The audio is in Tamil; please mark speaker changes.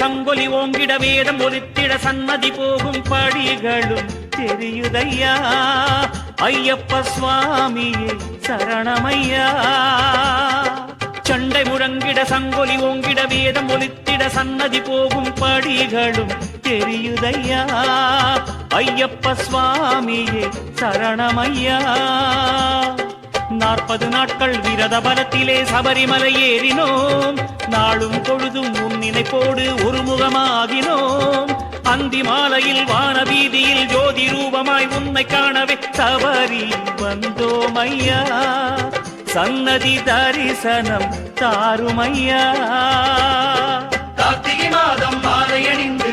Speaker 1: சங்கொலி ஓங்கிட வேதம் ஒலித்திட சன்னதி போகும் படிகளும் தெரியுதையா ஐயப்ப சுவாமியே சரணமையா சண்டை முழங்கிட சங்கொலி ஓங்கிட வேதம் ஒலித்திட சன்னதி போகும் படிகளும் தெரியுதையா ஐயப்ப சுவாமியே சரணமையா 40 நாட்கள் விரத பலத்திலே சபரிமலை ஏறினோம் நாளும் பொழுதும் உன் நினைப்போடு ஒரு முகமாகினோம் அந்தி மாலையில் வானவீதியில் ஜோதி ரூபமாய் உன்னை காணவே சபரி வந்தோமையா சன்னதி தரிசனம் தாருமையா
Speaker 2: கார்த்திகை மாதம் மாலையணிந்து